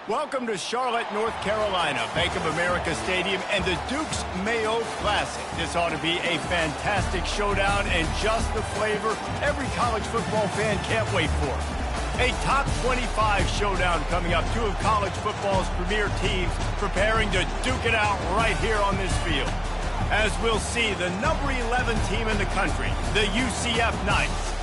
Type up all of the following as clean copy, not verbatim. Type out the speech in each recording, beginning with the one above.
Welcome to Charlotte, North Carolina, Bank of America Stadium, and the Duke's Mayo Classic. This ought to be a fantastic showdown and just the flavor every college football fan can't wait for. A top 25 showdown coming up. Two of college football's premier teams preparing to duke it out right here on this field. As we'll see, the number 11 team in the country, the UCF Knights,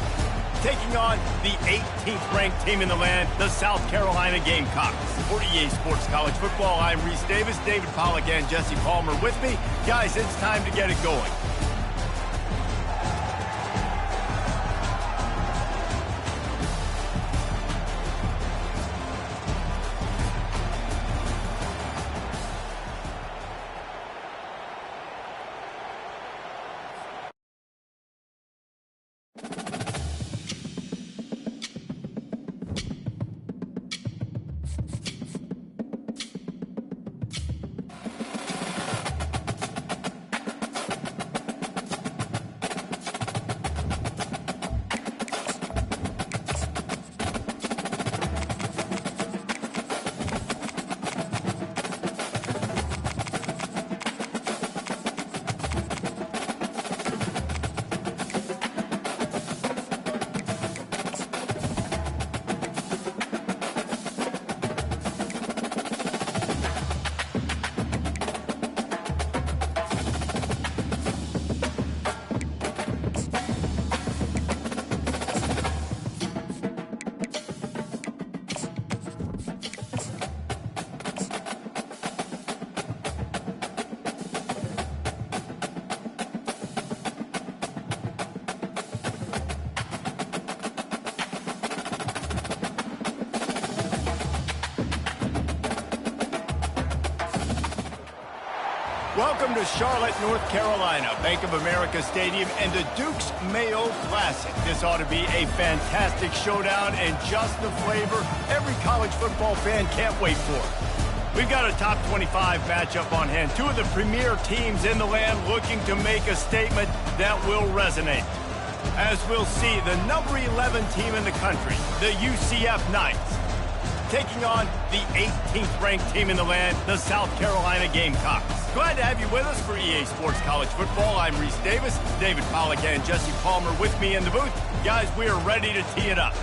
taking on the 18th ranked team in the land, the South Carolina Gamecocks. For EA Sports College Football, I'm Reese Davis, David Pollack and Jesse Palmer with me. Guys, it's time to get it going. Welcome to Charlotte, North Carolina, Bank of America Stadium, and the Duke's Mayo Classic. This ought to be a fantastic showdown and just the flavor every college football fan can't wait for. We've got a top 25 matchup on hand. Two of the premier teams in the land looking to make a statement that will resonate. As we'll see, the number 11 team in the country, the UCF Knights, taking on the 18th ranked team in the land, the South Carolina Gamecocks. Glad to have you with us for EA Sports College Football. I'm Reese Davis, David Pollack and Jesse Palmer with me in the booth. Guys, we are ready to tee it up.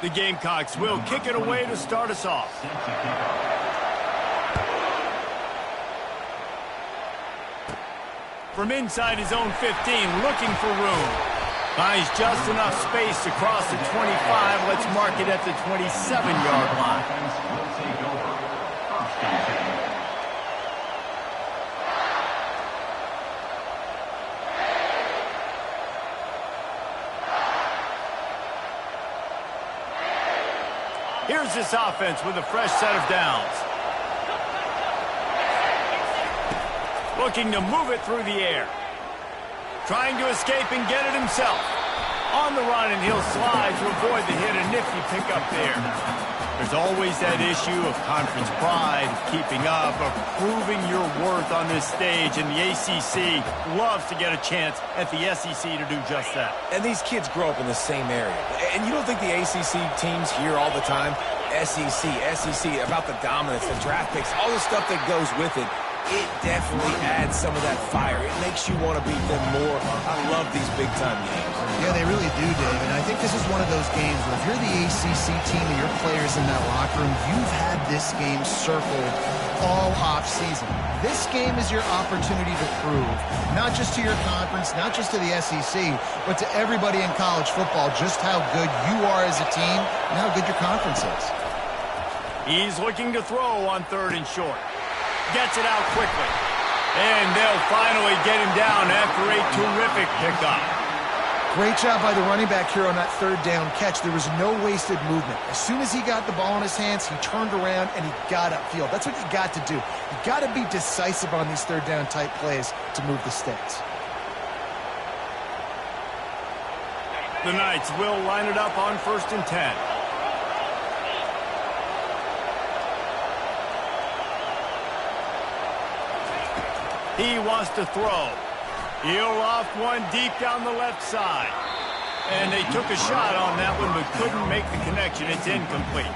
The Gamecocks will kick it away to start us off. From inside his own 15, looking for room. Finds just enough space across the 25. Let's mark it at the 27-yard line. Here's this offense with a fresh set of downs. Looking to move it through the air. Trying to escape and get it himself. On the run, and he'll slide to avoid the hit. A nifty pickup there. There's always that issue of conference pride, of keeping up, of proving your worth on this stage, and the ACC loves to get a chance at the SEC to do just that. And these kids grow up in the same area. And you don't think the ACC teams hear all the time, SEC, about the dominance, the draft picks, all the stuff that goes with it. It definitely adds some of that fire. It makes you want to beat them more. I love these big-time games. Yeah, they really do, Dave. And I think this is one of those games where if you're the ACC team and your players in that locker room, you've had this game circled all off-season. This game is your opportunity to prove, not just to your conference, not just to the SEC, but to everybody in college football, just how good you are as a team and how good your conference is. He's looking to throw on 3rd and short. Gets it out quickly. And they'll finally get him down after a terrific pickup. Great job by the running back here on that 3rd down catch. There was no wasted movement. As soon as he got the ball in his hands, he turned around and he got upfield. That's what you got to do. You got to be decisive on these 3rd down type plays to move the sticks. The Knights will line it up on 1st and 10. He wants to throw. He'll loft one deep down the left side. And they took a shot on that one but couldn't make the connection. It's incomplete.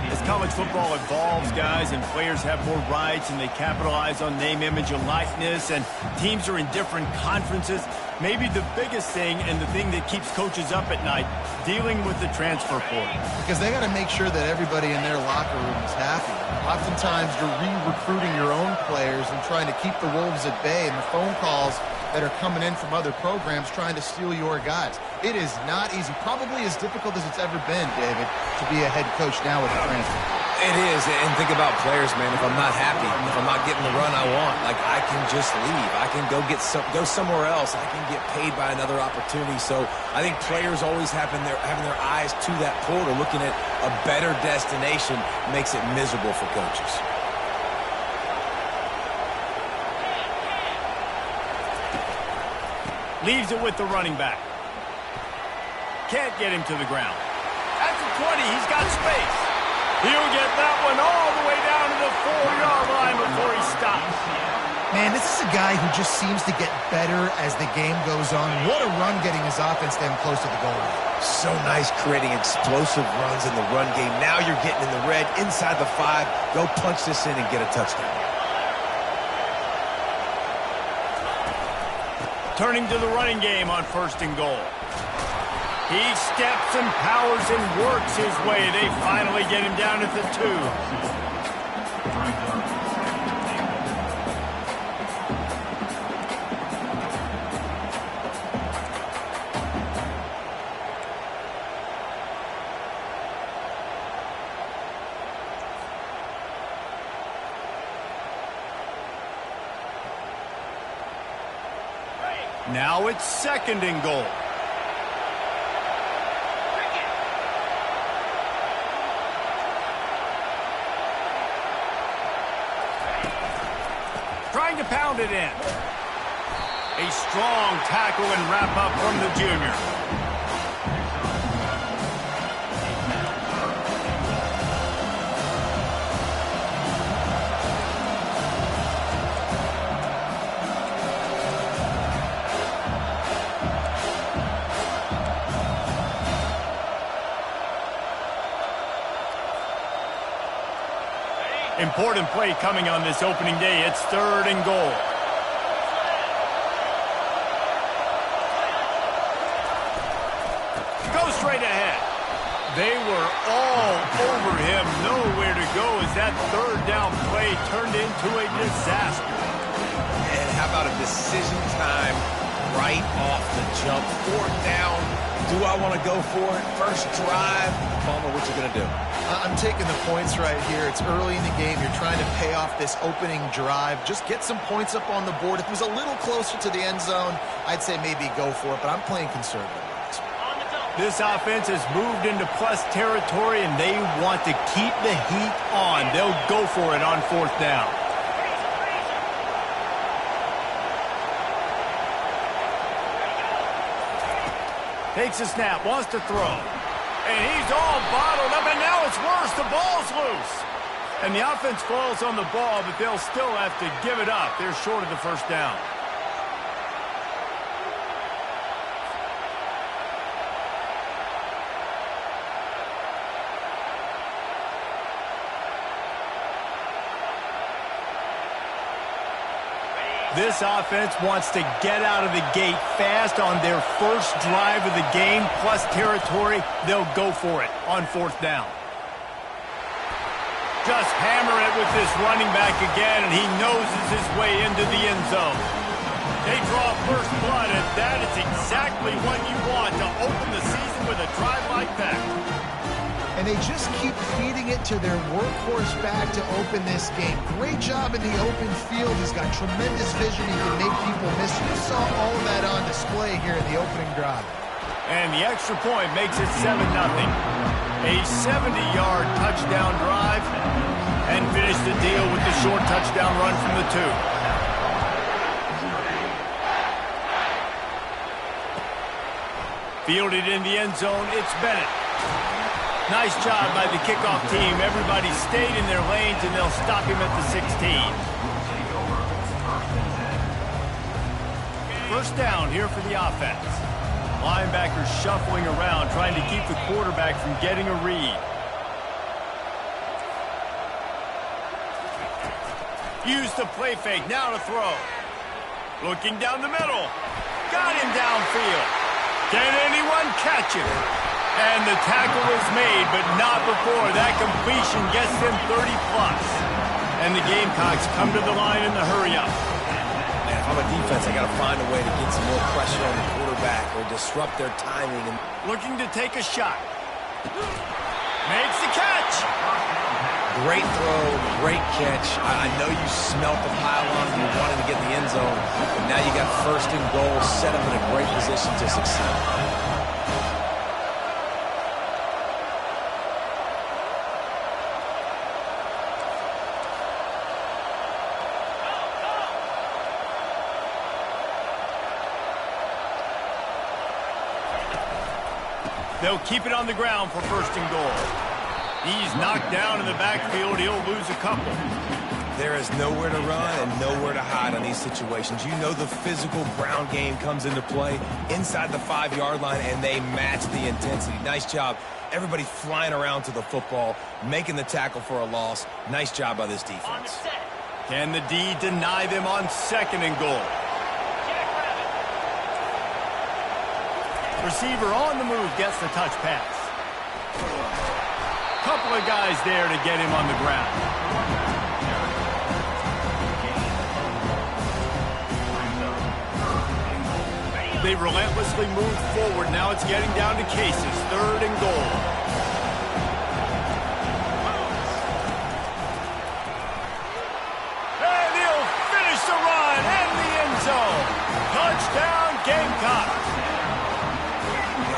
As college football evolves, guys, and players have more rights and they capitalize on name, image, and likeness, and teams are in different conferences, maybe the biggest thing and the thing that keeps coaches up at night, dealing with the transfer portal. Because they got to make sure that everybody in their locker room is happy. Oftentimes, you're re-recruiting your own players and trying to keep the wolves at bay, and the phone calls that are coming in from other programs trying to steal your guys. It is not easy. Probably as difficult as it's ever been, David, to be a head coach now with the transfer. It is, and think about players, man. If I'm not happy, if I'm not getting the run I want, like, I can just leave. I can go somewhere else. I can get paid by another opportunity. So I think players always having their eyes to that portal, looking at a better destination, makes it miserable for coaches. Leaves it with the running back. Can't get him to the ground. At the 20, he's got space. He'll get that one all the way down to the 4-yard line before he stops. Man, this is a guy who just seems to get better as the game goes on. What a run getting his offense them close to the goal line. So nice creating explosive runs in the run game. Now you're getting in the red, inside the 5. Go punch this in and get a touchdown. Turning to the running game on 1st and goal. He steps and powers and works his way. They finally get him down at the 2. Now it's 2nd and goal. Trying to pound it in. A strong tackle and wrap up from the junior. Important play coming on this opening day. It's 3rd and goal. Go straight ahead. They were all over him. Nowhere to go as that 3rd down play turned into a disaster. And how about a decision time right off the jump? 4th down. Do I want to go for it? First drive. Palmer, what you going to do? I'm taking the points right here. It's early in the game. You're trying to pay off this opening drive. Just get some points up on the board. If it was a little closer to the end zone, I'd say maybe go for it, but I'm playing conservative on this one. This offense has moved into plus territory, and they want to keep the heat on. They'll go for it on 4th down. Takes a snap, wants to throw. And he's all bottled up, and now it's worse. The ball's loose. And the offense falls on the ball, but they'll still have to give it up. They're short of the 1st down. This offense wants to get out of the gate fast on their first drive of the game, plus territory. They'll go for it on 4th down. Just hammer it with this running back again, and he noses his way into the end zone. They draw first blood, and that is exactly what you want to open the season with a drive like that. And they just keep feeding it to their workhorse back to open this game. Great job in the open field. He's got tremendous vision. He can make people miss. You saw all of that on display here in the opening drive. And the extra point makes it 7-0. A 70-yard touchdown drive, and finish the deal with the short touchdown run from the 2. Fielded in the end zone, it's Bennett. Nice job by the kickoff team. Everybody stayed in their lanes, and they'll stop him at the 16. First down here for the offense. Linebackers shuffling around, trying to keep the quarterback from getting a read. Use the play fake, now to throw. Looking down the middle. Got him downfield. Can anyone catch him? And the tackle is made, but not before that completion gets them 30+. And the Gamecocks come to the line in the hurry-up. Man, if I'm a defense, I got to find a way to get some more pressure on the quarterback or disrupt their timing. And looking to take a shot. Makes the catch. great throw, great catch. I know you smelt the pylon and you wanted to get in the end zone, but now you got first and goal, set up in a great position to succeed. They'll keep it on the ground for first and goal. He's knocked down in the backfield. He'll lose a couple. There is nowhere to run and nowhere to hide on these situations. You know the physical ground game comes into play inside the 5-yard line, and they match the intensity. Nice job. Everybody flying around to the football, making the tackle for a loss. Nice job by this defense. Can the D deny them on second and goal? Receiver on the move gets the touch pass. Couple of guys there to get him on the ground. They relentlessly move forward. Now it's getting down to cases. Third and goal. And he'll finish the run and the end zone. Touchdown, Gamecocks.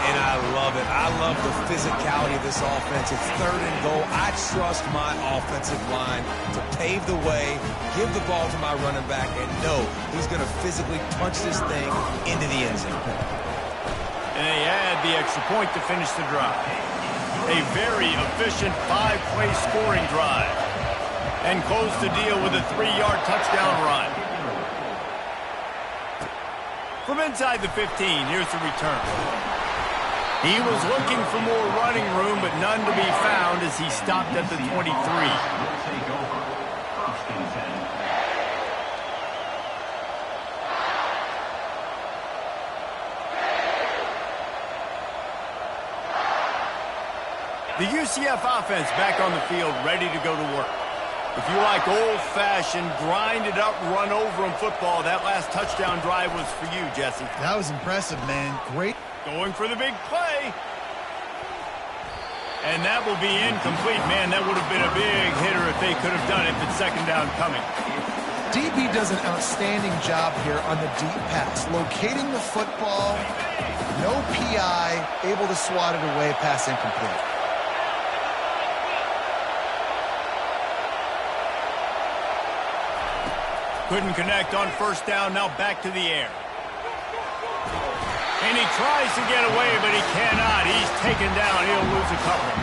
And I love it. I love the physicality of this offense. It's third and goal. I trust my offensive line to pave the way, give the ball to my running back, and know he's going to physically punch this thing into the end zone. And they add the extra point to finish the drive. A very efficient 5-play scoring drive. And close the deal with a 3-yard touchdown run. From inside the 15, here's the return. He was looking for more running room, but none to be found as he stopped at the 23. The UCF offense back on the field, ready to go to work. If you like old-fashioned, grinded-up, run-over-'em football, that last touchdown drive was for you, Jesse. That was impressive, man. Great. Going for the big play. And that will be incomplete. Man, that would have been a big hitter if they could have done it, but second down coming. DB does an outstanding job here on the deep pass. Locating the football, no PI, able to swat it away, pass incomplete. Couldn't connect on first down, now back to the air. And he tries to get away, but he cannot. He's taken down. He'll lose a couple.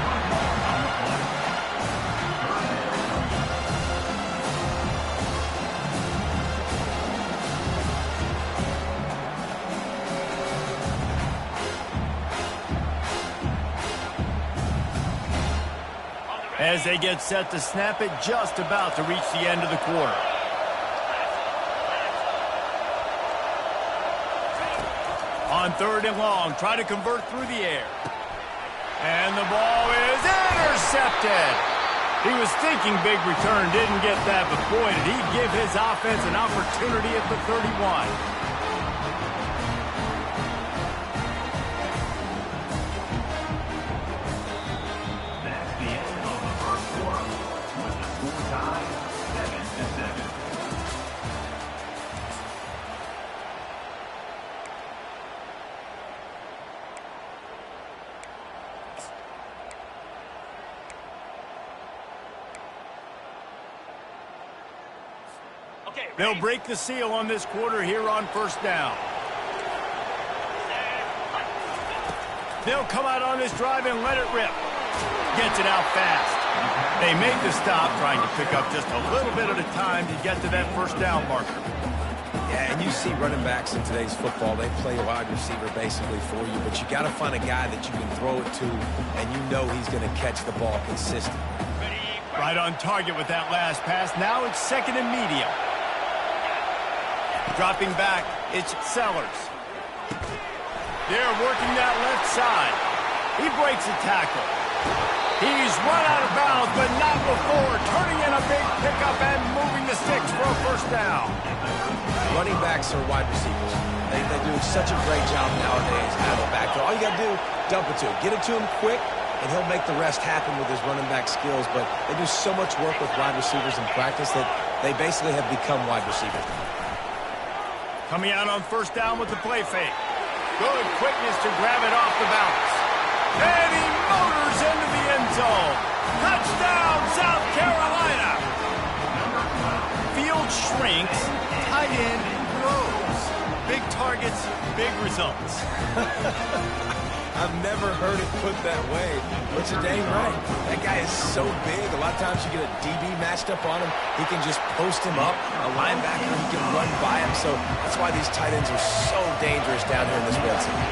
As they get set to snap it, just about to reach the end of the quarter. On third and long, try to convert through the air. And the ball is intercepted. He was thinking big return, didn't get that, but boy, did he give his offense an opportunity at the 31. That's the end of the first quarter, with the score tied 7-7. They'll break the seal on this quarter here on first down. They'll come out on this drive and let it rip. Gets it out fast. They make the stop, trying to pick up just a little bit at a time to get to that first down marker. Yeah, and you see running backs in today's football, they play a wide receiver basically for you, but you got to find a guy that you can throw it to, and you know he's going to catch the ball consistently. Right on target with that last pass. Now it's second and medium. Dropping back, it's Sellers. They're working that left side. He breaks a tackle. He's run out of bounds, but not before turning in a big pickup and moving the sticks for a first down. Running backs are wide receivers. They do such a great job nowadays out of the backfield. All you got to do, dump it to him. Get it to him quick, and he'll make the rest happen with his running back skills. But they do so much work with wide receivers in practice that they basically have become wide receivers. Coming out on first down with the play fake. Good quickness to grab it off the bounce. And he motors into the end zone. Touchdown, South Carolina. Field shrinks, tight end grows. Big targets, big results. I've never heard it put that way, but you're dang right. That guy is so big. A lot of times you get a DB matched up on him. He can just post him up. A linebacker, he can run by him. So that's why these tight ends are so dangerous down here in this red zone.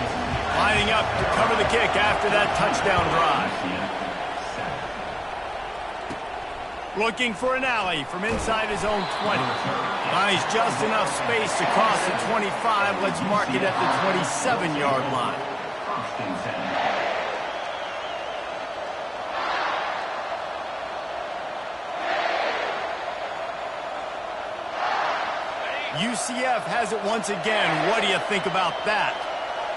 Lining up to cover the kick after that touchdown drive. Looking for an alley from inside his own 20. Finds just enough space to cross the 25. Let's mark it at the 27-yard line. UCF has it once again. What do you think about that?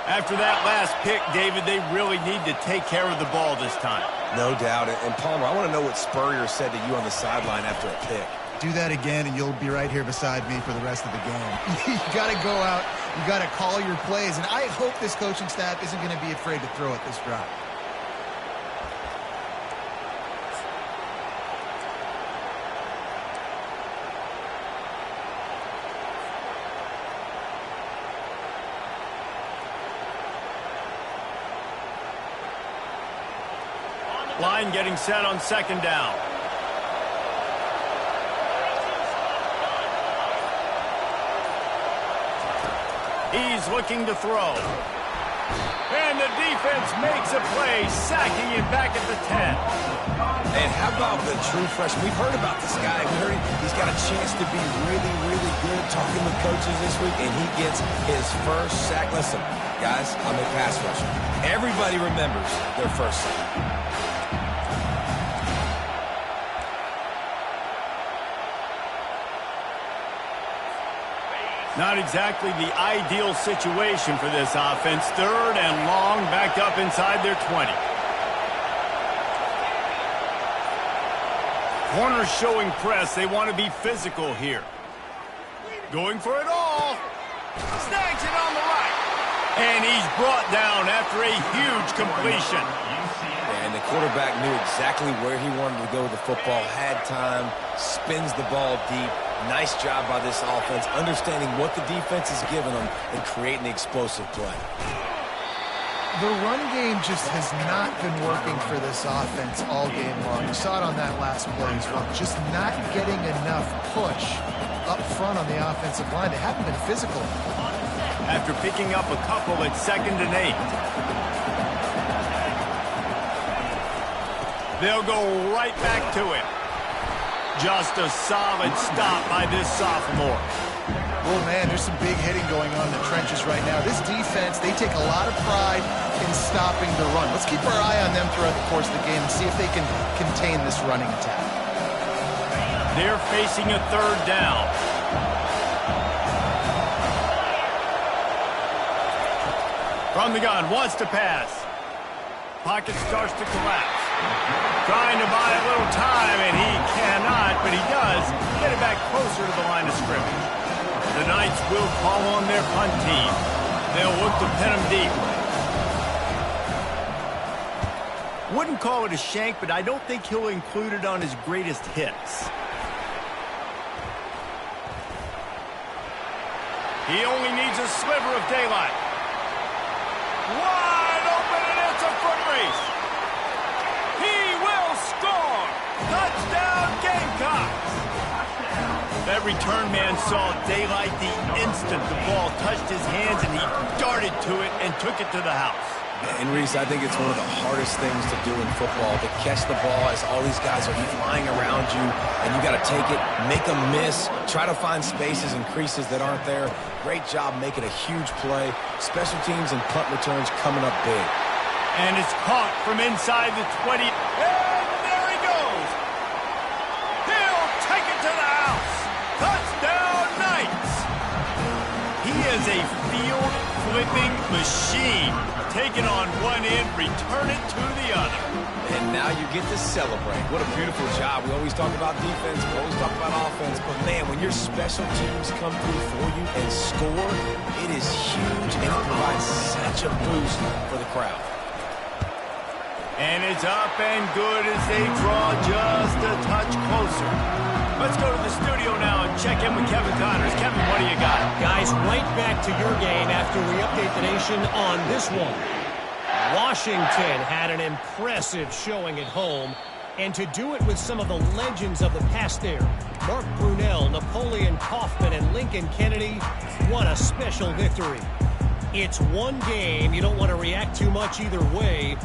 After that last pick, David, they really need to take care of the ball this time. No doubt. And Palmer, I want to know what Spurrier said to you on the sideline after a pick. Do that again, and you'll be right here beside me for the rest of the game. You got to go out. You got to call your plays. And I hope this coaching staff isn't going to be afraid to throw it this drive. Line getting set on second down. He's looking to throw. And the defense makes a play, sacking him back at the 10. And how about the true freshman? We've heard about this guy. We heard he's got a chance to be really, really good. Talking with coaches this week, and he gets his first sack. Listen, guys, I'm a pass rusher. Everybody remembers their first sack. Not exactly the ideal situation for this offense. Third and long, backed up inside their 20. Corners showing press. They want to be physical here. Going for it all. Snags it on the right. And he's brought down after a huge completion. And the quarterback knew exactly where he wanted to go with the football, had time, spins the ball deep. Nice job by this offense, understanding what the defense is giving them and creating the explosive play. The run game just has not been working for this offense all game long. You saw it on that last play as well. Just not getting enough push up front on the offensive line. They haven't been physical. After picking up a couple at 2nd and 8. They'll go right back to him. Just a solid stop by this sophomore. Oh, man, there's some big hitting going on in the trenches right now. This defense, they take a lot of pride in stopping the run. Let's keep our eye on them throughout the course of the game and see if they can contain this running attack. They're facing a third down. From the gun, wants to pass. Pocket starts to collapse. Trying to buy a little time, and he cannot, but he does get it back closer to the line of scrimmage. The Knights will call on their punt team. They'll look to pin him deep. Wouldn't call it a shank, but I don't think he'll include it on his greatest hits. He only needs a sliver of daylight. Wide open, and it's a foot race. He will score! Touchdown, Gamecocks! That return man saw daylight the instant the ball touched his hands, and he darted to it and took it to the house. And Reese, I think it's one of the hardest things to do in football, to catch the ball as all these guys are flying around you, and you got to take it, make a miss, try to find spaces and creases that aren't there. Great job making a huge play. Special teams and punt returns coming up big. And it's caught from inside the 20. And there he goes. He'll take it to the house. Touchdown, Knights. He is a field-flipping machine. Take it on one end, return it to the other. And now you get to celebrate. What a beautiful job. We always talk about defense, we always talk about offense, but man, when your special teams come through for you and score, it is huge, and it provides such a boost for the crowd. And it's up and good as they draw just a touch closer. Let's go to the studio now and check in with Kevin Connors. Kevin, what do you got? Guys, right back to your game after we update the nation on this one. Washington had an impressive showing at home, and to do it with some of the legends of the past there, Mark Brunell, Napoleon Kaufman, and Lincoln Kennedy, what a special victory. It's one game. You don't want to react too much either way,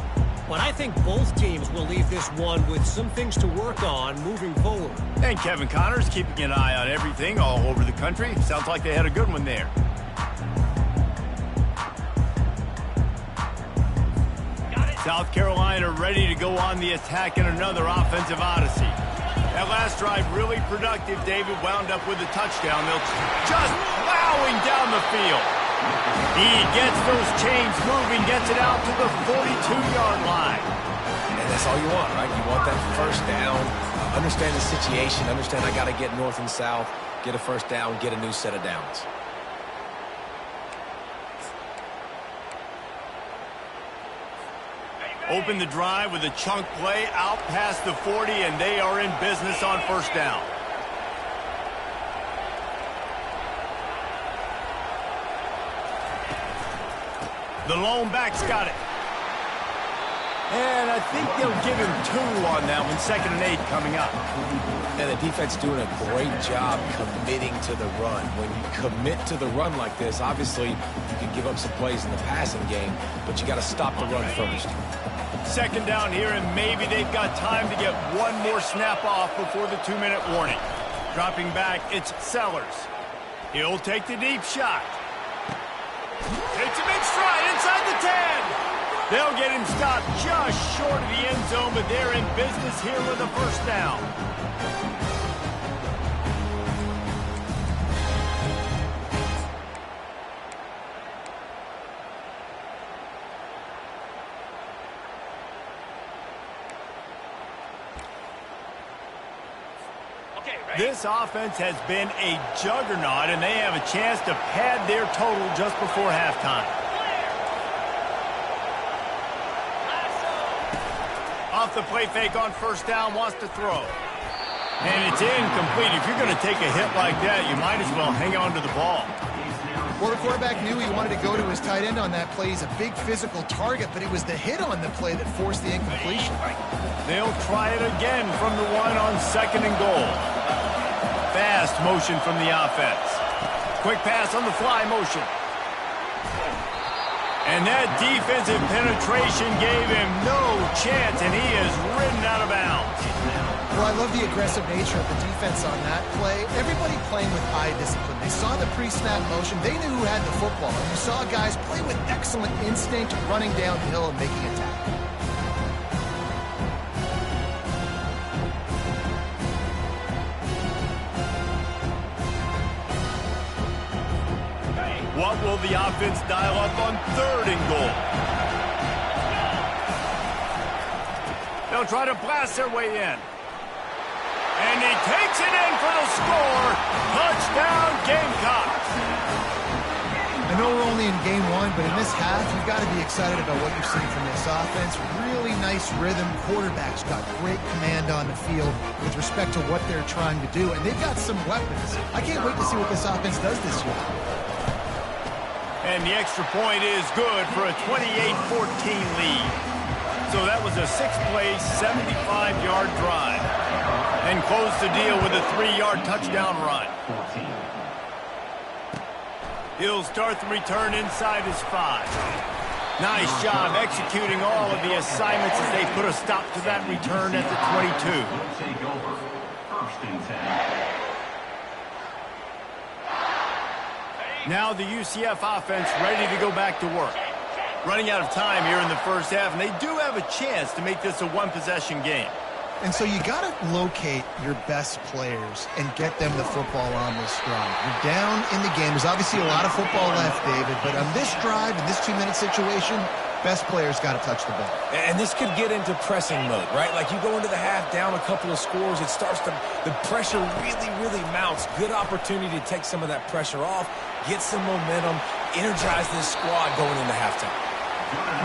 but I think both teams will leave this one with some things to work on moving forward. And Kevin Connors keeping an eye on everything all over the country. Sounds like they had a good one there. South Carolina ready to go on the attack in another offensive odyssey. That last drive really productive. David wound up with a touchdown. They'll just plowing down the field. He gets those chains moving, gets it out to the 42-yard line. And that's all you want, right? You want that first down. Understand the situation. Understand I got to get north and south, get a first down, get a new set of downs. Open the drive with a chunk play out past the 40, and they are in business on first down. The lone back's got it. And I think they'll give him 2 on that one, 2nd and 8 coming up. And the defense doing a great job committing to the run. When you commit to the run like this, obviously you can give up some plays in the passing game, but you got to stop the run first. 2nd down here, and maybe they've got time to get one more snap off before the 2-minute warning. Dropping back, it's Sellers. He'll take the deep shot. Takes him in stride inside the 10. They'll get him stopped just short of the end zone, but they're in business here with a first down. This offense has been a juggernaut, and they have a chance to pad their total just before halftime. Off the play fake on first down, wants to throw. And it's incomplete. If you're going to take a hit like that, you might as well hang on to the ball. Well, the quarterback knew he wanted to go to his tight end on that play. He's a big physical target, but it was the hit on the play that forced the incompletion. They'll try it again from the 1 on 2nd and goal. Fast motion from the offense. Quick pass on the fly motion. And that defensive penetration gave him no chance, and he is ridden out of bounds. Well, I love the aggressive nature of the defense on that play. Everybody playing with eye discipline. They saw the pre-snap motion. They knew who had the football. And you saw guys play with excellent instinct, running downhill and making a tackle. What will the offense dial up on 3rd and goal? They'll try to blast their way in. And he takes it in for the score. Touchdown, Gamecocks. I know we're only in game 1, but in this half, you've got to be excited about what you're seeing from this offense. Really nice rhythm. Quarterback's got great command on the field with respect to what they're trying to do. And they've got some weapons. I can't wait to see what this offense does this year. And the extra point is good for a 28-14 lead. So that was a 6-play, 75-yard drive. And and close the deal with a 3-yard touchdown run. 14. He'll start the return inside his 5. Nice job executing all of the assignments as they put a stop to that return at the 22. Will take over. 1st and 10. Now the UCF offense ready to go back to work. Running out of time here in the first half, and they do have a chance to make this a one-possession game. And so you got to locate your best players and get them the football on this drive. You're down in the game. There's obviously a lot of football left, David, but on this drive, in this 2-minute situation, best players got to touch the ball. And this could get into pressing mode, right? Like you go into the half down a couple of scores, it starts to, the pressure really mounts. Good opportunity to take some of that pressure off, get some momentum, energize this squad going into halftime.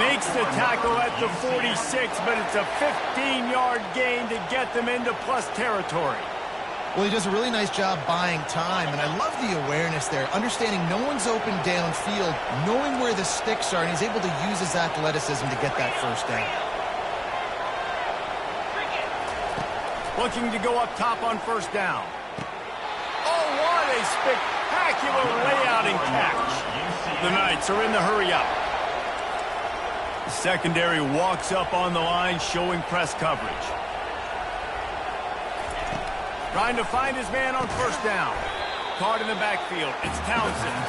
Makes the tackle at the 46, but it's a 15-yard gain to get them into plus territory. Well, he does a really nice job buying time, and I love the awareness there, understanding no one's open downfield, knowing where the sticks are, and he's able to use his athleticism to get that first down. Looking to go up top on first down. Oh, what a spectacular layout and catch. The Knights are in the hurry-up. Secondary walks up on the line, showing press coverage. Trying to find his man on first down. Caught in the backfield. It's Townsend.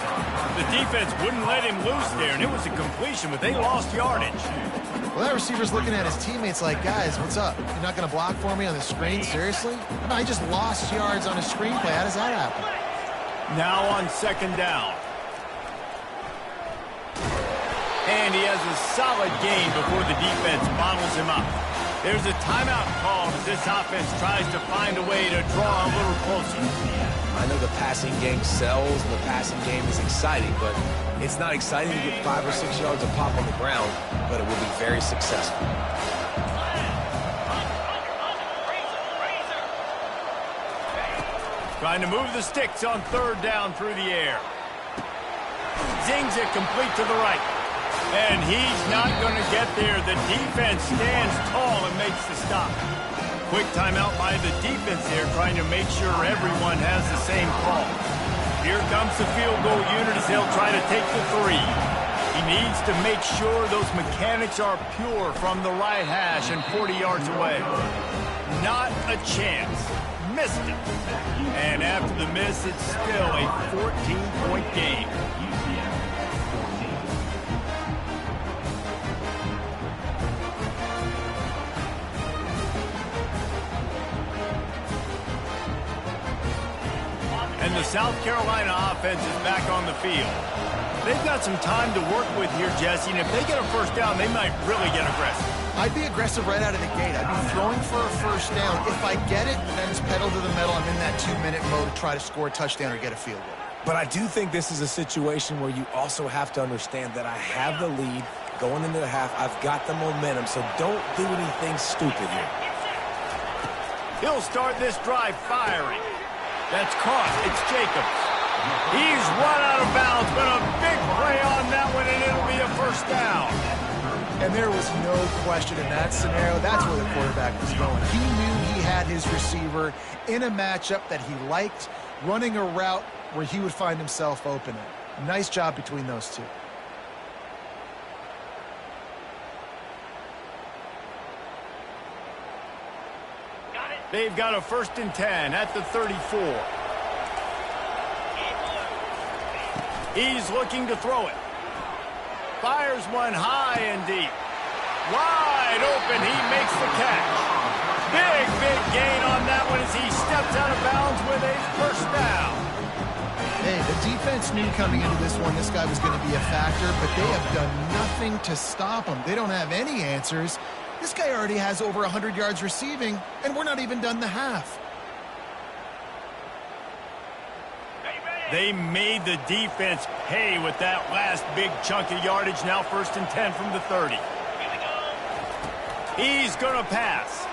The defense wouldn't let him loose there, and it was a completion, but they lost yardage. Well, that receiver's looking at his teammates like, guys, what's up? You're not going to block for me on the screen? Seriously? No, I just lost yards on a screenplay. How does that happen? Now on second down. And he has a solid gain before the defense bottles him up. There's a timeout call as this offense tries to find a way to draw a little closer. I know the passing game sells, and the passing game is exciting, but it's not exciting to get 5 or 6 yards of pop on the ground, but it will be very successful. Trying to move the sticks on third down through the air. Zings it complete to the right. And he's not going to get there. The defense stands tall and makes the stop. Quick timeout by the defense there, trying to make sure everyone has the same call. Here comes the field goal unit as they'll try to take the 3. He needs to make sure those mechanics are pure from the right hash and 40 yards away. Not a chance. Missed it. And after the miss, it's still a 14-point game. And the South Carolina offense is back on the field. They've got some time to work with here, Jesse, and if they get a first down, they might really get aggressive. I'd be aggressive right out of the gate. I'd be throwing for a first down. If I get it, then it's pedal to the metal. I'm in that 2-minute mode to try to score a touchdown or get a field goal. But I do think this is a situation where you also have to understand that I have the lead going into the half. I've got the momentum, so don't do anything stupid here. He'll start this drive firing. That's caught. It's Jacobs. He's run out of bounds, but a big play on that one, and it'll be a first down. And there was no question in that scenario. That's where the quarterback was going. He knew he had his receiver in a matchup that he liked, running a route where he would find himself open. Nice job between those two. They've got a 1st and 10 at the 34. He's looking to throw it. Fires one high and deep. Wide open, he makes the catch. Big gain on that one as he steps out of bounds with a first down. Hey, the defense knew coming into this one this guy was going to be a factor, but they have done nothing to stop him. They don't have any answers. This guy already has over 100 yards receiving, and we're not even done the half. They made the defense pay with that last big chunk of yardage. Now 1st and 10 from the 30. He's going to pass.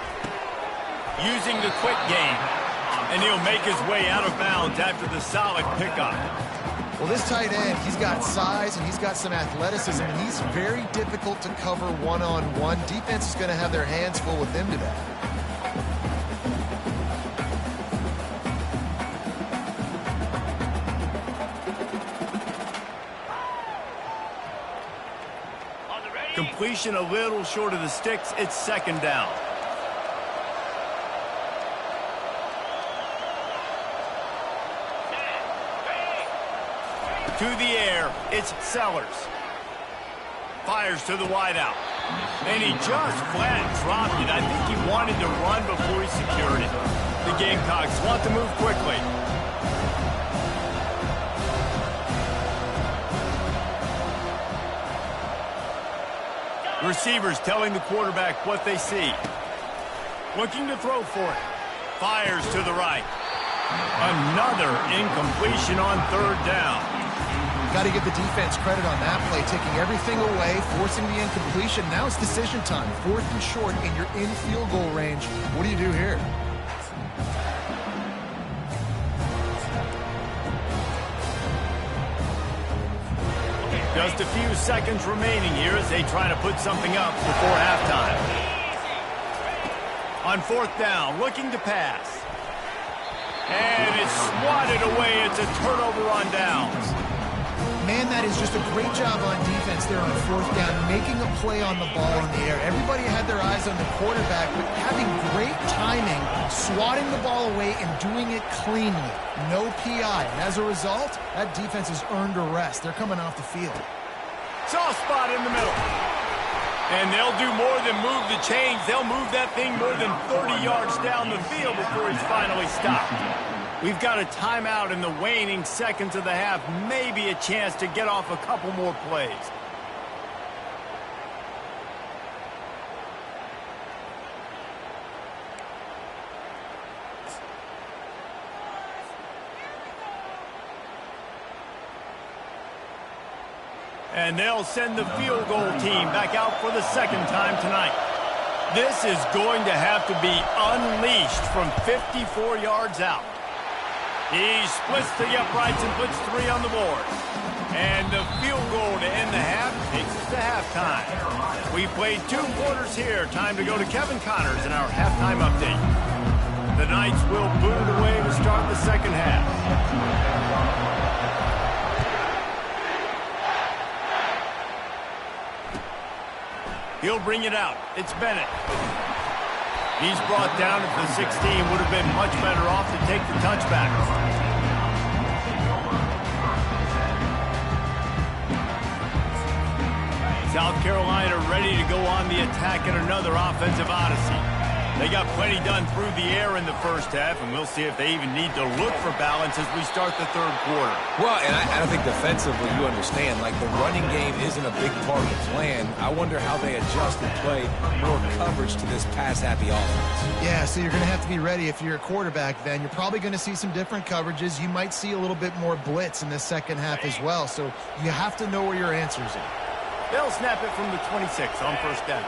Using the quick game. And he'll make his way out of bounds after the solid pickup. Well, this tight end, he's got size and he's got some athleticism, and he's very difficult to cover one-on-one. Defense is going to have their hands full with him today. completion a little short of the sticks. It's second down. To the air, it's Sellers. Fires to the wideout. And he just flat dropped it. I think he wanted to run before he secured it. The Gamecocks want to move quickly. Receivers telling the quarterback what they see. Looking to throw for it. Fires to the right. Another incompletion on third down. Got to give the defense credit on that play, taking everything away, forcing the incompletion. Now it's decision time. 4th and short, and you're in field goal range. What do you do here? Just a few seconds remaining here as they try to put something up before halftime. On 4th down, looking to pass. And it's swatted away. It's a turnover on downs. Man, that is just a great job on defense there on 4th down, making a play on the ball in the air. Everybody had their eyes on the quarterback, but having great timing, swatting the ball away and doing it cleanly. No PI. And as a result, that defense has earned a rest. They're coming off the field. Soft spot in the middle. And they'll do more than move the chains. They'll move that thing more than 30 yards down the field before he's finally stopped. We've got a timeout in the waning seconds of the half. Maybe a chance to get off a couple more plays. And they'll send the field goal team back out for the second time tonight. This is going to have to be unleashed from 54 yards out. He splits the uprights and puts 3 on the board. And the field goal to end the half takes us to halftime. We played 2 quarters here. Time to go to Kevin Connors in our halftime update. The Knights will boot it away to start the second half. He'll bring it out. It's Bennett. He's brought down at the 16. Would have been much better off to take the touchback. South Carolina ready to go on the attack in another offensive odyssey. They got plenty done through the air in the first half, and we'll see if they even need to look for balance as we start the third quarter. Well, and I think defensively, you understand, like the running game isn't a big part of the plan. I wonder how they adjust and play more coverage to this pass-happy offense. Yeah, so you're going to have to be ready if you're a quarterback then. You're probably going to see some different coverages. You might see a little bit more blitz in the second half as well, so you have to know where your answers are. They'll snap it from the 26 on first down.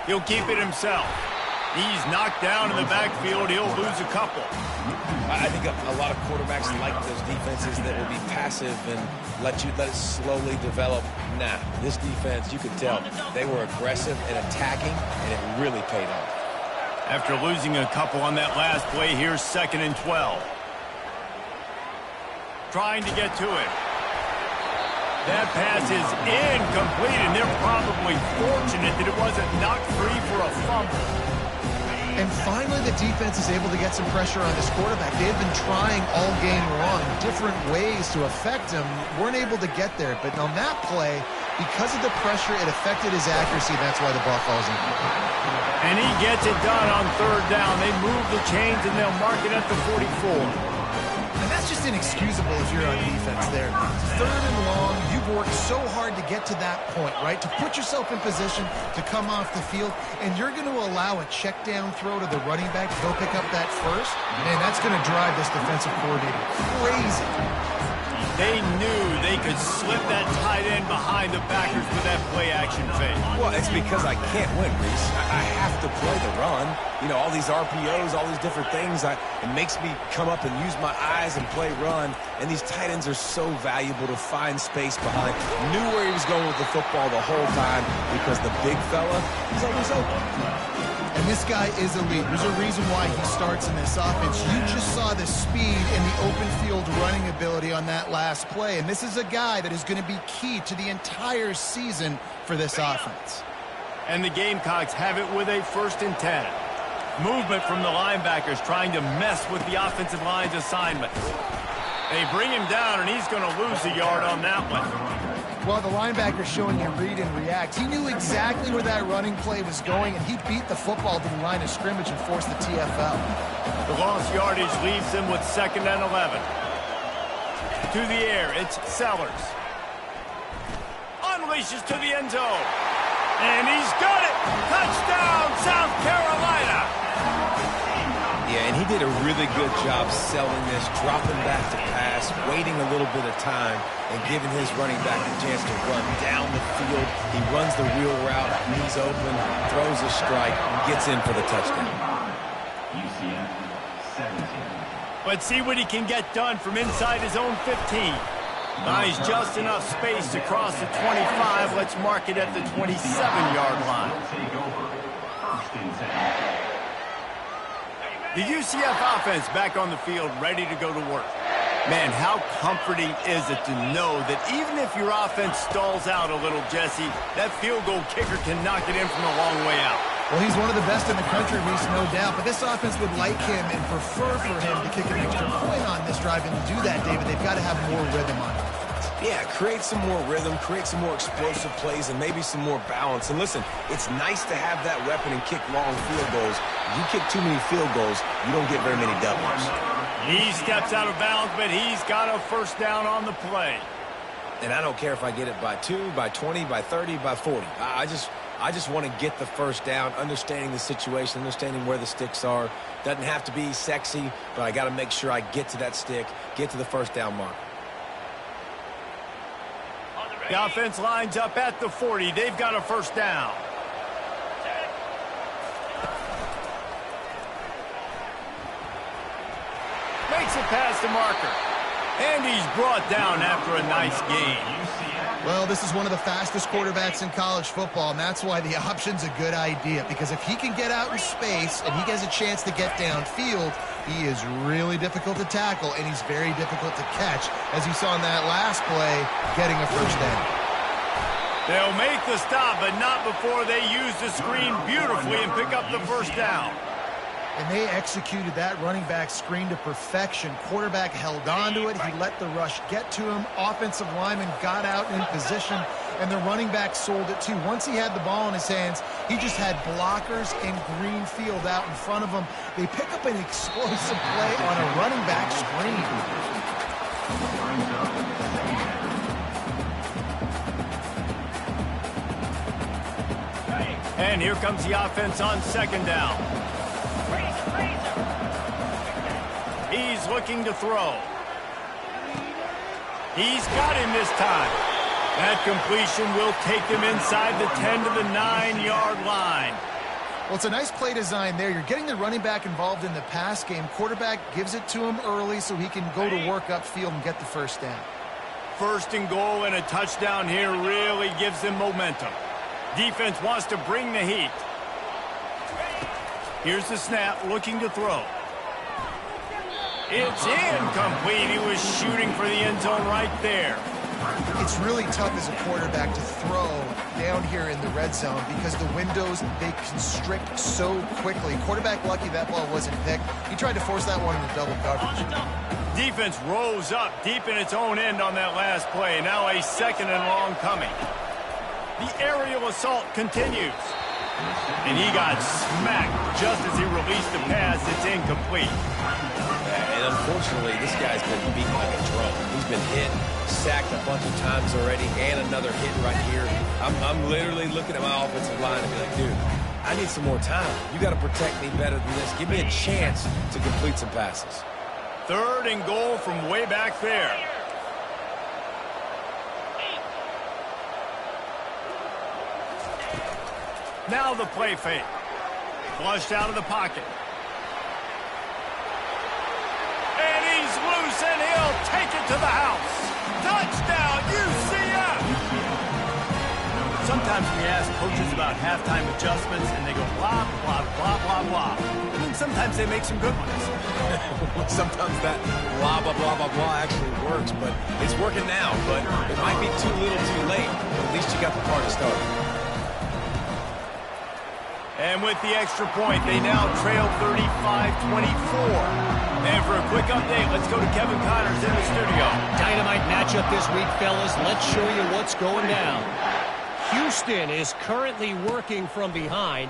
He'll keep it himself. He's knocked down in the backfield. He'll lose a couple. I think a lot of quarterbacks like those defenses that will be passive and let it slowly develop. Nah, this defense, you could tell, they were aggressive and attacking, and it really paid off. After losing a couple on that last play, here's 2nd and 12. Trying to get to it. That pass is incomplete, and they're probably fortunate that it wasn't knocked free for a fumble. And finally, the defense is able to get some pressure on this quarterback. They've been trying all game long, different ways to affect him. Weren't able to get there. But on that play, because of the pressure, it affected his accuracy. That's why the ball falls in. And he gets it done on third down. They move the chains, and they'll mark it at the 44. And that's just inexcusable if you're on defense there. 3rd and long, you've worked so hard to get to that point, right? To put yourself in position to come off the field, and you're going to allow a check down throw to the running back to go pick up that first. Man, that's going to drive this defensive coordinator crazy. They knew they could slip that tight end behind the backers with that play-action fake. Well, it's because I can't win, Reese. I have to play the run. You know, all these RPOs, all these different things, it makes me come up and use my eyes and play run. And these tight ends are so valuable to find space behind. Knew where he was going with the football the whole time because the big fella, he's always open. And this guy is elite. There's a reason why he starts in this offense. You just saw the speed and the open field running ability on that last play. And this is a guy that is going to be key to the entire season for this offense. And the Gamecocks have it with a 1st and 10. Movement from the linebackers trying to mess with the offensive line's assignments. They bring him down, and he's going to lose a yard on that one. Well, the linebacker showing you read and react. He knew exactly where that running play was going, and he beat the football to the line of scrimmage and forced the TFL. The lost yardage leaves them with 2nd and 11. To the air, it's Sellers. Unleashes to the end zone. And he's got it! Touchdown, South Carolina! Yeah, and he did a really good job selling this, dropping back to pass, waiting a little bit of time, and giving his running back a chance to run down the field. He runs the wheel route, he's open, throws a strike, and gets in for the touchdown. UCF 17. Let's see what he can get done from inside his own 15. Buys just enough space to cross the 25. Let's mark it at the 27-yard line. Take over. 1st and 10. The UCF offense back on the field, ready to go to work. Man, how comforting is it to know that even if your offense stalls out a little, Jesse, that field goal kicker can knock it in from a long way out. Well, he's one of the best in the country, Reese, no doubt. But this offense would like him and prefer for him to kick an extra point on this drive. And to do that, David, they've got to have more rhythm on it. Yeah, create some more rhythm, create some more explosive plays, and maybe some more balance. And listen, it's nice to have that weapon and kick long field goals. If you kick too many field goals, you don't get very many W's. He steps out of bounds, but he's got a 1st down on the play. And I don't care if I get it by 2, by 20, by 30, by 40. I just want to get the 1st down, understanding the situation, understanding where the sticks are. Doesn't have to be sexy, but I got to make sure I get to that stick, get to the 1st down mark. The offense lines up at the 40. They've got a 1st down. Makes it past the marker. And he's brought down after a nice gain. Well, this is one of the fastest quarterbacks in college football, and that's why the option's a good idea. Because if he can get out in space and he has a chance to get downfield, he is really difficult to tackle, and he's very difficult to catch, as you saw in that last play, getting a 1st down. They'll make the stop, but not before they use the screen beautifully and pick up the 1st down. And they executed that running back screen to perfection. Quarterback held on to it. He let the rush get to him. Offensive lineman got out in position, and the running back sold it too. Once he had the ball in his hands, he just had blockers and green field out in front of him. They pick up an explosive play on a running back screen. And here comes the offense on 2nd down. He's looking to throw. He's got him this time. That completion will take them inside the 10 to the 9-yard line. Well, it's a nice play design there. You're getting the running back involved in the pass game. Quarterback gives it to him early so he can go to work upfield and get the 1st down. 1st and goal and a touchdown here really gives them momentum. Defense wants to bring the heat. Here's the snap, looking to throw. It's incomplete. He was shooting for the end zone right there. It's really tough as a quarterback to throw down here in the red zone because the windows, they constrict so quickly. Quarterback lucky that ball wasn't picked. He tried to force that one into double coverage. Defense rose up deep in its own end on that last play. Now a 2nd and long coming. The aerial assault continues. And he got smacked just as he released the pass. It's incomplete. And unfortunately, this guy's been beaten like a drum. He's been hit, sacked a bunch of times already, and another hit right here. I'm literally looking at my offensive line and be like, dude, I need some more time. You got to protect me better than this. Give me a chance to complete some passes. 3rd and goal from way back there. Now the play fake. Flushed out of the pocket. And he's loose, and he'll take it to the house. Touchdown, UCF! Sometimes we ask coaches about halftime adjustments, and they go blah, blah, blah, blah, blah. And then sometimes they make some good ones. Sometimes that blah, blah, blah, blah, blah actually works, but it's working now. But it might be too little too late. But at least you got the party started. And with the extra point, they now trail 35-24. And for a quick update, let's go to Kevin Connors in the studio. Dynamite matchup this week, fellas. Let's show you what's going down. Houston is currently working from behind.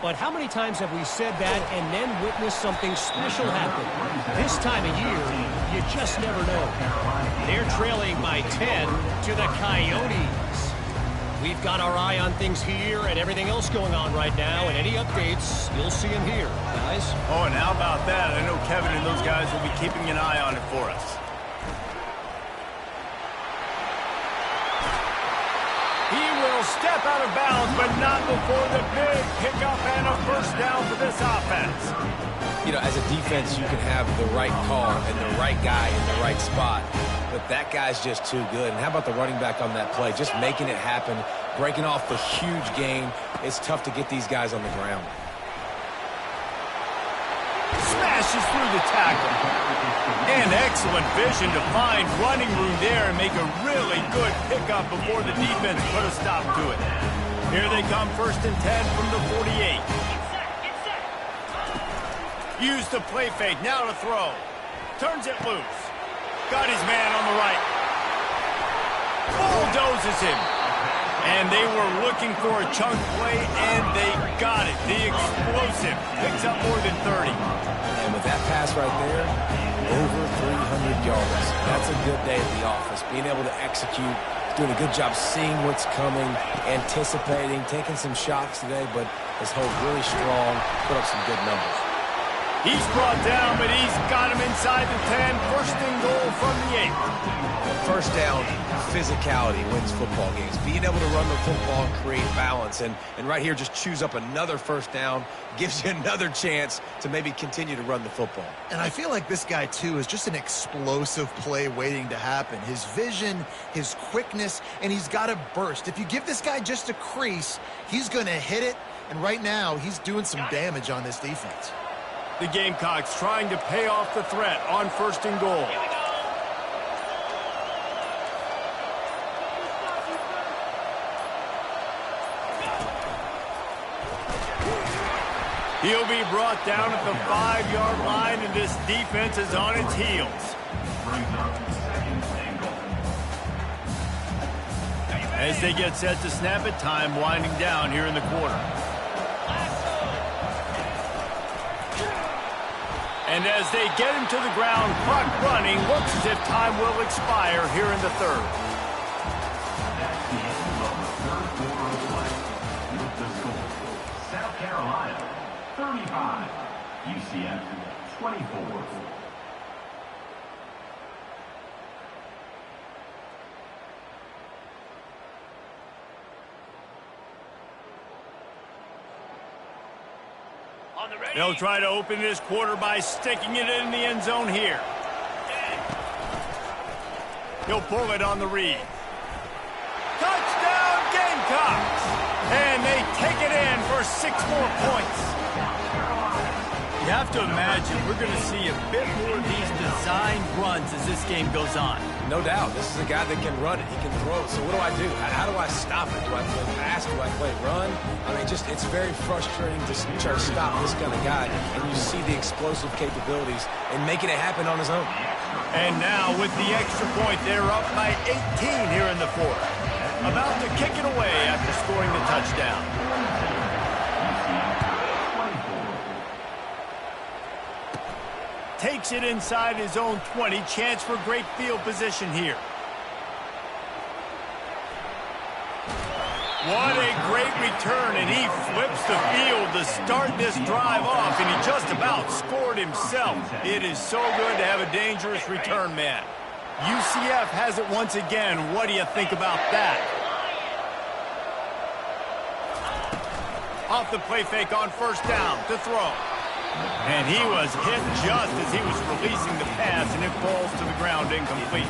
But how many times have we said that and then witnessed something special happen? This time of year, you just never know. They're trailing by 10 to the Coyotes. We've got our eye on things here and everything else going on right now, and any updates, you'll see them here, guys. Oh, and how about that? I know Kevin and those guys will be keeping an eye on it for us. He will step out of bounds, but not before the big pickup and a first down for this offense. You know, as a defense, you can have the right call and the right guy in the right spot. But that guy's just too good. And how about the running back on that play? Just making it happen, breaking off the huge gain. It's tough to get these guys on the ground. Smashes through the tackle. And excellent vision to find running room there and make a really good pickup before the defense put a stop to it. Here they come, 1st and 10 from the 48. Use the play fake, now to throw. Turns it loose. Got his man on the right. Bulldozes him. And they were looking for a chunk play, and they got it. The explosive picks up more than 30. And with that pass right there, over 300 yards. That's a good day at the office. Being able to execute, doing a good job seeing what's coming, anticipating, taking some shots today, but has held really strong, put up some good numbers. He's brought down, but he's got him inside the 10. 1st and goal from the 8. First down, physicality wins football games. Being able to run the football and create balance. And right here, just choose up another first down, gives you another chance to maybe continue to run the football. And I feel like this guy, too, is just an explosive play waiting to happen. His vision, his quickness, and he's got a burst. If you give this guy just a crease, he's going to hit it. And right now, he's doing some damage on this defense. The Gamecocks trying to pay off the threat on 1st and goal. He'll be brought down at the 5-yard line, and this defense is on its heels. As they get set to snap it, time winding down here in the quarter. And as they get him to the ground, clock running, looks as if time will expire here in the 3rd. That's the end of the 3rd quarter of play. With the score, South Carolina 35, UCF 24. They'll try to open this quarter by sticking it in the end zone here. He'll pull it on the read. Touchdown, Gamecocks! And they take it in for 6 more points. You have to imagine we're going to see a bit more of these designed runs as this game goes on. No doubt. This is a guy that can run it. He can throw it. So what do? How do I stop it? Do I play pass? Do I play run? I mean, it's very frustrating to try to stop this kind of guy. And you see the explosive capabilities and making it happen on his own. And now with the extra point, they're up by 18 here in the 4th. About to kick it away after scoring the touchdown. Takes it inside his own 20. Chance for great field position here. What a great return, and he flips the field to start this drive off, and he just about scored himself. It is so good to have a dangerous return man. UCF has it once again. What do you think about that? Off the play fake on first down to throw. And he was hit just as he was releasing the pass, and it falls to the ground incomplete.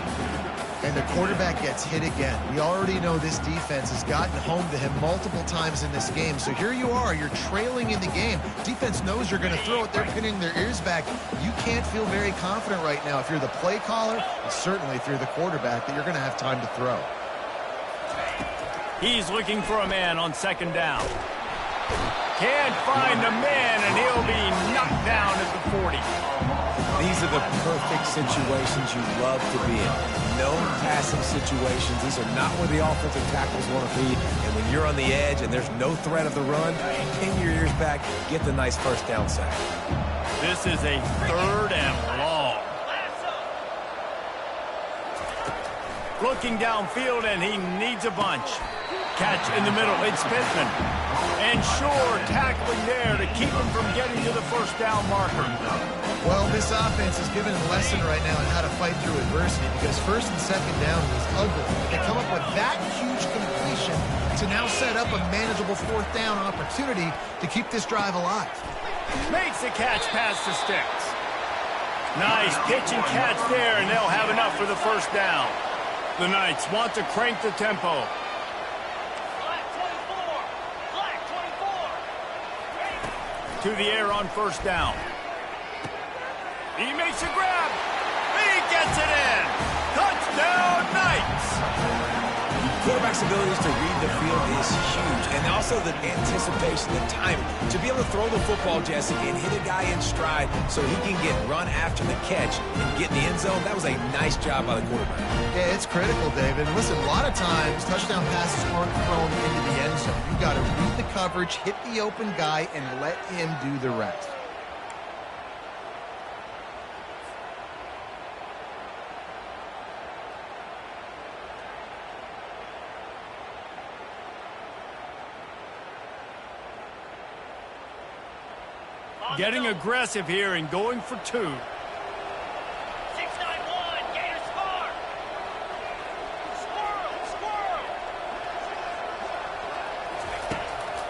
And the quarterback gets hit again. We already know this defense has gotten home to him multiple times in this game. So here you are, you're trailing in the game. Defense knows you're going to throw it. They're pinning their ears back. You can't feel very confident right now if you're the play caller, and certainly if you're the quarterback, that you're going to have time to throw. He's looking for a man on second down. Can't find a man, and he'll be knocked down at the 40. These are the perfect situations you love to be in. No passing situations. These are not where the offensive tackles want to be. And when you're on the edge and there's no threat of the run, pin your ears back, get the nice first down sack. This is a 3rd and long. Looking downfield, and he needs a bunch. Catch in the middle. It's Pittman. And Shore tackling there to keep him from getting to the first down marker. Well, this offense is giving a lesson right now on how to fight through adversity, because first and second down was ugly. They come up with that huge completion to now set up a manageable 4th down opportunity to keep this drive alive. Makes the catch past the sticks. Nice pitch and catch there, and they'll have enough for the first down. The Knights want to crank the tempo. To the air on first down. He makes a grab. He gets it in. Touchdown, Knights. Quarterback's abilities to read the field is huge, and also the anticipation, the timing. To be able to throw the football, Jesse, and hit a guy in stride so he can get run after the catch and get in the end zone, that was a nice job by the quarterback. Yeah, it's critical, David. Listen, a lot of times, touchdown passes aren't thrown into the end zone. You've got to read the coverage, hit the open guy, and let him do the rest. Getting aggressive here and going for 2. 6-9-1, Gators score. Squirrel.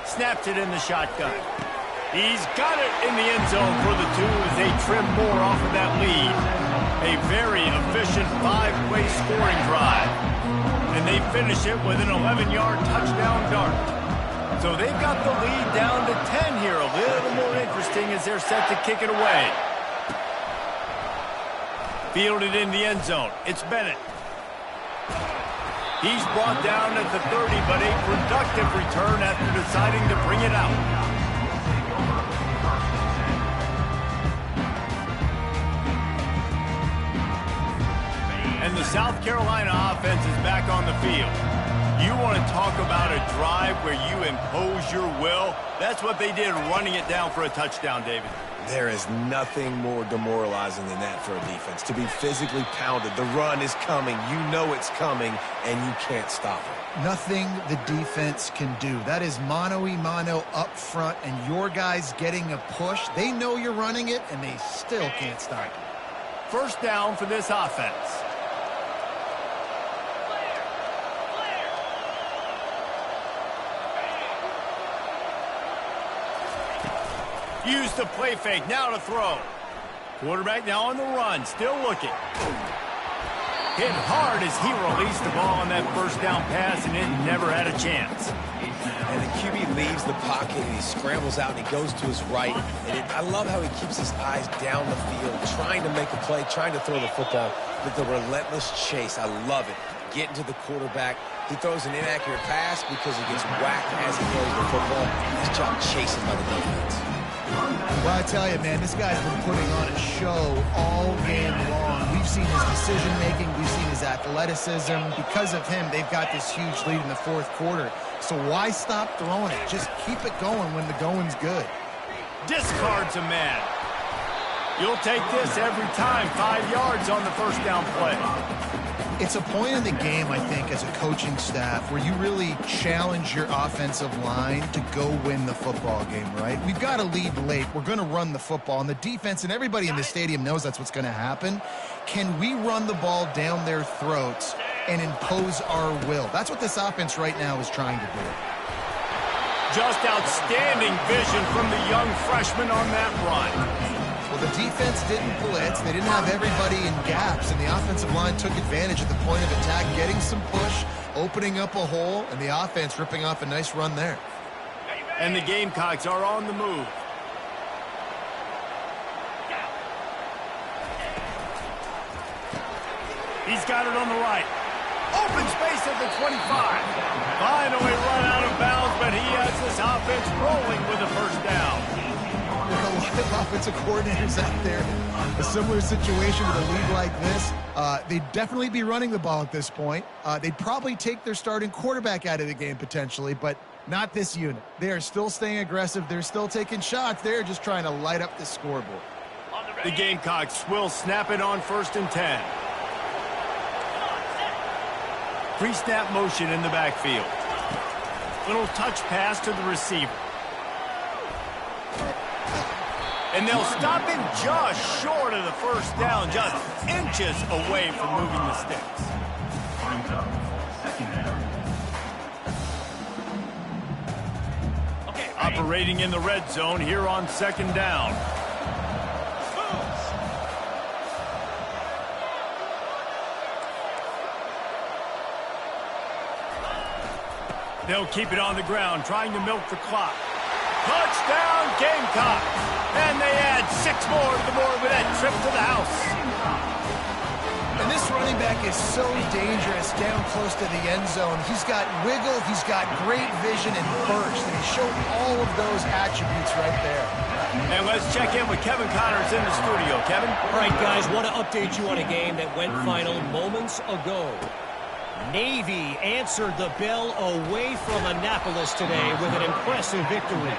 Snaps it in the shotgun. He's got it in the end zone for the 2 as they trim more off of that lead. A very efficient 5-play scoring drive. And they finish it with an 11-yard touchdown dart. So they've got the lead down to 10 here. A little more interesting as they're set to kick it away. Fielded in the end zone. It's Bennett. He's brought down at the 30, but a productive return after deciding to bring it out. And the South Carolina offense is back on the field. You want to talk about a drive where you impose your will? That's what they did, running it down for a touchdown, David. There is nothing more demoralizing than that for a defense. To be physically pounded, the run is coming, you know it's coming, and you can't stop it. Nothing the defense can do. That is mano-a-mano up front, and your guys getting a push. They know you're running it, and they still can't stop it. First down for this offense. Use the play fake, now to throw. Quarterback now on the run, still looking. Hit hard as he released the ball on that first down pass, and it never had a chance. And the QB leaves the pocket, and he scrambles out, and he goes to his right. And I love how he keeps his eyes down the field, trying to make a play, trying to throw the football, but the relentless chase, I love it. Getting to the quarterback. He throws an inaccurate pass because he gets whacked as he throws the football. Nice job chasing by the defense. Well, I tell you, man, this guy's been putting on a show all game long. We've seen his decision-making. We've seen his athleticism. Because of him, they've got this huge lead in the 4th quarter. So why stop throwing it? Just keep it going when the going's good. Discards a man. You'll take this every time. 5 yards on the first down play. It's a point in the game, I think, as a coaching staff where you really challenge your offensive line to go win the football game, right? We've got to lead late. We're going to run the football. And the defense and everybody in the stadium knows that's what's going to happen. Can we run the ball down their throats and impose our will? That's what this offense right now is trying to do. Just outstanding vision from the young freshman on that run. Well, the defense didn't blitz. They didn't have everybody in gaps, and the offensive line took advantage at the point of attack, getting some push, opening up a hole, and the offense ripping off a nice run there. And the Gamecocks are on the move. He's got it on the right. Open space at the 25. Finally run out of bounds, but he has this offense rolling with a first down. There are a lot of offensive coordinators out there. A similar situation with a lead like this. They'd definitely be running the ball at this point. They'd probably take their starting quarterback out of the game potentially, but not this unit. They are still staying aggressive. They're still taking shots. They're just trying to light up the scoreboard. The Gamecocks will snap it on 1st and 10. Pre-snap motion in the backfield. Little touch pass to the receiver. And they'll stop him just short of the first down, just inches away from moving the sticks. Operating in the red zone here on 2nd down. They'll keep it on the ground, trying to milk the clock. Touchdown, Gamecocks! And they add 6 more to the board with that trip to the house. And this running back is so dangerous down close to the end zone. He's got wiggle, he's got great vision and burst, and he showed all of those attributes right there. And let's check in with Kevin Connors in the studio. Kevin? All right, guys, want to update you on a game that went final moments ago. Navy answered the bell away from Annapolis today with an impressive victory.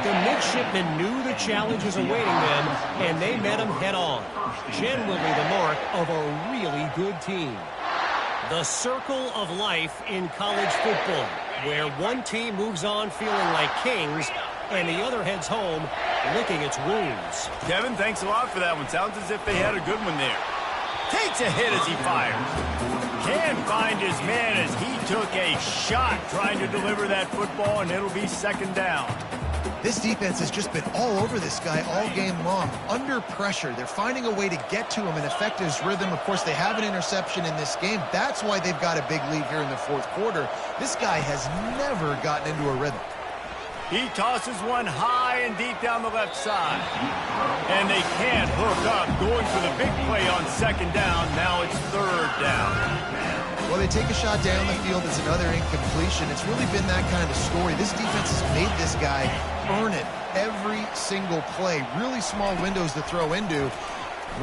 The midshipmen knew the challenges awaiting them, and they met them head-on. Generally the mark of a really good team. The circle of life in college football, where one team moves on feeling like kings, and the other heads home licking its wounds. Kevin, thanks a lot for that one. Sounds as if they had a good one there. Takes a hit as he fires. Can find his man as he took a shot trying to deliver that football, and it'll be 2nd down. This defense has just been all over this guy all game long. Under pressure, they're finding a way to get to him and affect his rhythm. Of course, they have an interception in this game. That's why they've got a big lead here in the 4th quarter. This guy has never gotten into a rhythm. He tosses one high and deep down the left side. And they can't hook up, going for the big play on 2nd down. Now it's 3rd down. Well, they take a shot down the field. It's another incompletion. It's really been that kind of story. This defense has made this guy earn it every single play. Really small windows to throw into.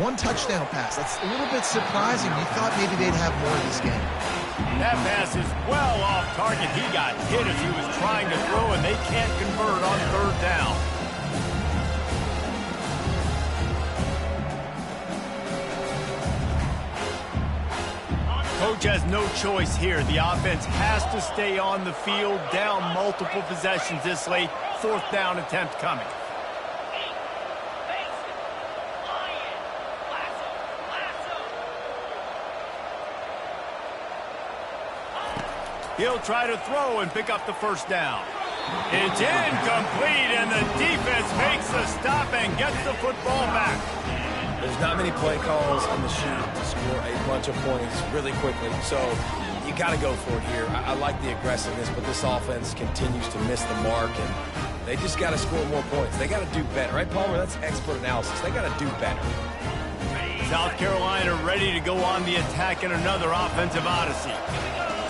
One touchdown pass. That's a little bit surprising. You thought maybe they'd have more in this game. That pass is well off target. He got hit as he was trying to throw, and they can't convert on 3rd down. Coach has no choice here. The offense has to stay on the field, down multiple possessions this late. 4th down attempt coming. He'll try to throw and pick up the 1st down. It's incomplete, and the defense makes the stop and gets the football back. There's not many play calls on the sheet to score a bunch of points really quickly, so you got to go for it here. I like the aggressiveness, but this offense continues to miss the mark, and they just got to score more points. They got to do better, right, Palmer? That's expert analysis. They got to do better. South Carolina ready to go on the attack in another offensive odyssey.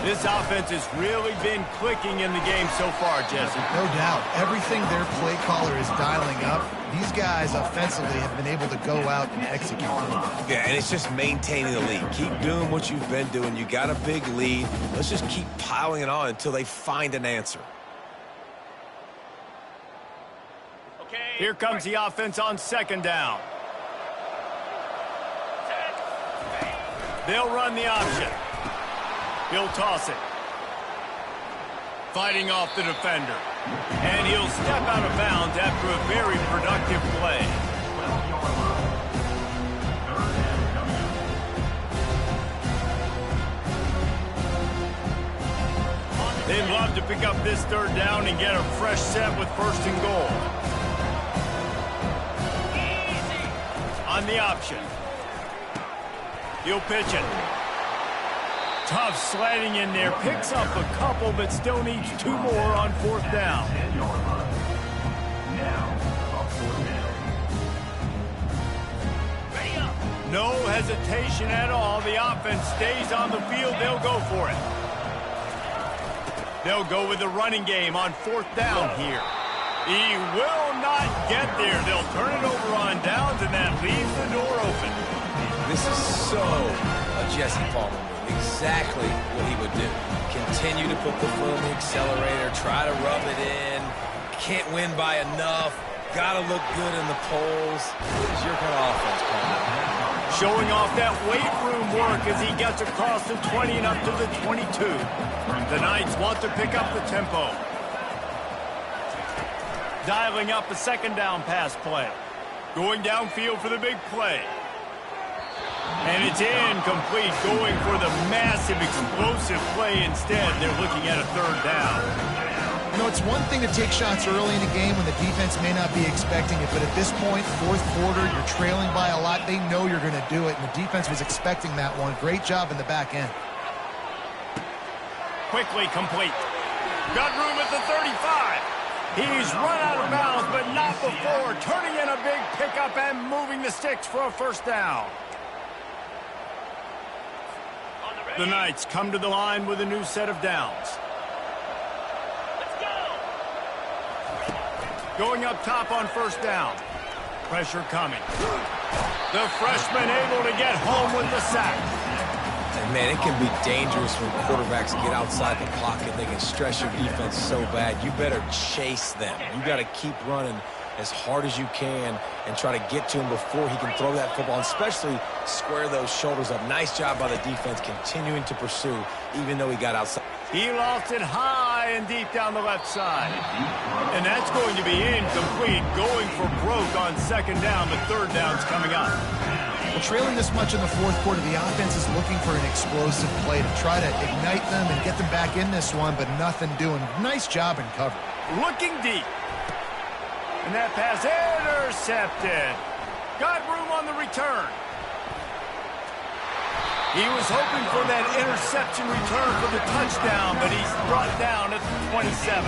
This offense has really been clicking in the game so far, Jesse. No doubt. Everything their play caller is dialing up, these guys offensively have been able to go out and execute. Yeah, and it's just maintaining the lead. Keep doing what you've been doing. You got a big lead. Let's just keep piling it on until they find an answer. Here comes the offense on 2nd down. They'll run the option. He'll toss it. Fighting off the defender. And he'll step out of bounds after a very productive play. They've lost love to pick up this third down and get a fresh set with first and goal. On the option. He'll pitch it. Tough sledding in there. Picks up a couple, but still needs 2 more on fourth down. No hesitation at all. The offense stays on the field. They'll go for it. They'll go with the running game on fourth down here. He will not get there. They'll turn it over on downs, and that leaves the door open. This is so a Jesse Palmer move. Exactly what he would do. Continue to put the foot on the accelerator, try to rub it in. Can't win by enough. Got to look good in the polls. This is your kind of offense, Palmer. Showing off that weight room work as he gets across the 20 and up to the 22. The Knights want to pick up the tempo. Dialing up a second down pass play. Going downfield for the big play. And it's incomplete, going for the massive, explosive play instead. They're looking at a third down. You know, it's one thing to take shots early in the game when the defense may not be expecting it, but at this point, fourth quarter, you're trailing by a lot. They know you're going to do it, and the defense was expecting that one. Great job in the back end. Quickly complete. Got room at the 35. He's run out of bounds, but not before. Turning in a big pickup and moving the sticks for a first down. The Knights come to the line with a new set of downs. Going up top on first down. Pressure coming. The freshman able to get home with the sack. And man, it can be dangerous when quarterbacks get outside the pocket. They can stress your defense so bad. You better chase them. You got to keep running as hard as you can and try to get to him before he can throw that football, and especially square those shoulders up. Nice job by the defense continuing to pursue, even though he got outside. He lost it high and deep down the left side. And that's going to be incomplete. Going for broke on second down, but third down's coming up. Well, trailing this much in the fourth quarter, the offense is looking for an explosive play to try to ignite them and get them back in this one, but nothing doing. Nice job in cover. Looking deep. And that pass intercepted. Got room on the return. He was hoping for that interception return for the touchdown, but he's brought down at the 27.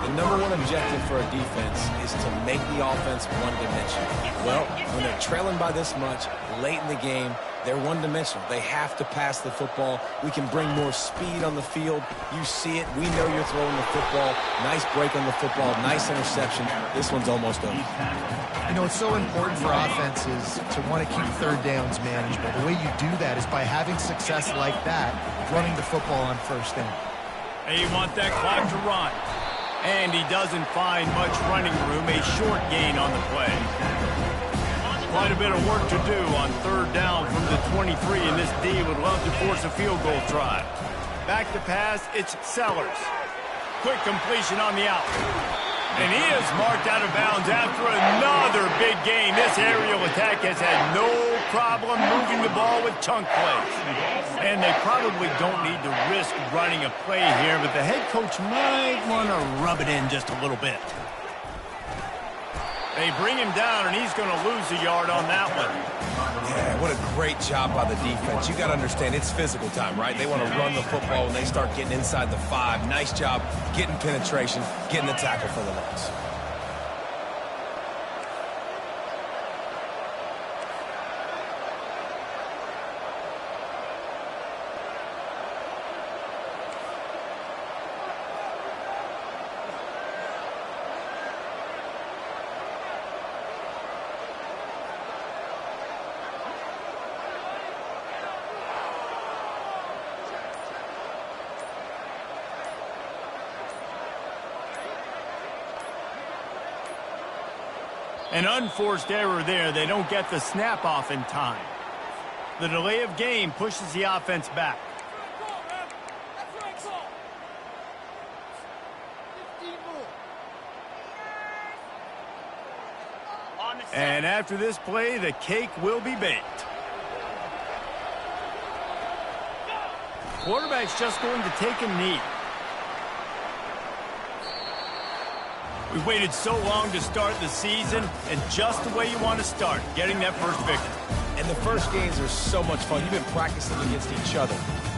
The number one objective for a defense is to make the offense one-dimensional. Well, when they're trailing by this much, late in the game, they're one-dimensional. They have to pass the football. We can bring more speed on the field. You see it. We know you're throwing the football. Nice break on the football. Nice interception. This one's almost over. You know, it's so important for offenses to want to keep third downs manageable. The way you do that is by having success like that, running the football on first down. They want that clock to run. And he doesn't find much running room. A short gain on the play. Quite a bit of work to do on third down from the 23, and this D would love to force a field goal try. Back to pass, it's Sellers. Quick completion on the out. And he is marked out of bounds after another big gain. This aerial attack has had no problem moving the ball with chunk plays. And they probably don't need to risk running a play here, but the head coach might want to rub it in just a little bit. They bring him down, and he's going to lose a yard on that one. Yeah, what a great job by the defense. You got to understand, it's physical time, right? They want to run the football when they start getting inside the 5. Nice job getting penetration, getting the tackle for the loss. An unforced error there. They don't get the snap off in time. The delay of game pushes the offense back. And after this play, the cake will be baked. Quarterback's just going to take a knee. We waited so long to start the season, and just the way you want to start, getting that first victory. And the first games are so much fun. You've been practicing against each other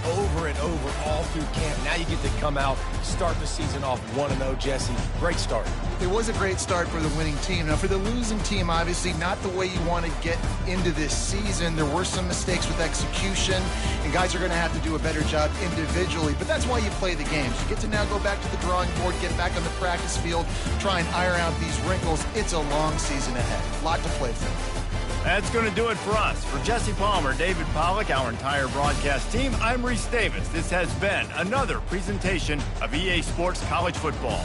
over and over all through camp. Now you get to come out, start the season off 1-0, Jesse. Great start. It was a great start for the winning team. Now, for the losing team, obviously not the way you want to get into this season. There were some mistakes with execution, and guys are going to have to do a better job individually. But that's why you play the games. You get to now go back to the drawing board, get back on the practice field, try and iron out these wrinkles. It's a long season ahead. A lot to play for. That's going to do it for us. For Jesse Palmer, David Pollack, our entire broadcast team, I'm Reese Davis. This has been another presentation of EA Sports College Football.